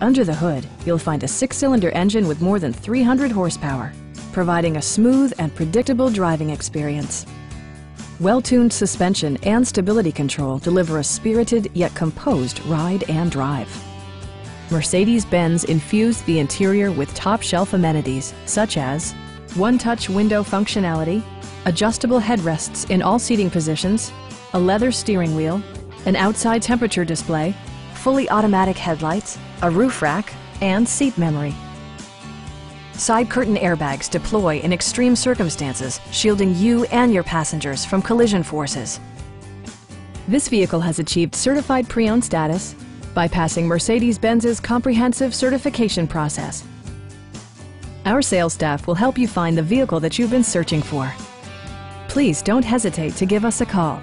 Under the hood, you'll find a 6-cylinder engine with more than 300 horsepower, providing a smooth and predictable driving experience. Well-tuned suspension and stability control deliver a spirited yet composed ride and drive. Mercedes-Benz infused the interior with top-shelf amenities such as one-touch window functionality, adjustable headrests in all seating positions, a leather steering wheel, an outside temperature display, fully automatic headlights, a roof rack, and seat memory. Side curtain airbags deploy in extreme circumstances, shielding you and your passengers from collision forces. This vehicle has achieved certified pre-owned status by passing Mercedes-Benz's comprehensive certification process. Our sales staff will help you find the vehicle that you've been searching for. Please don't hesitate to give us a call.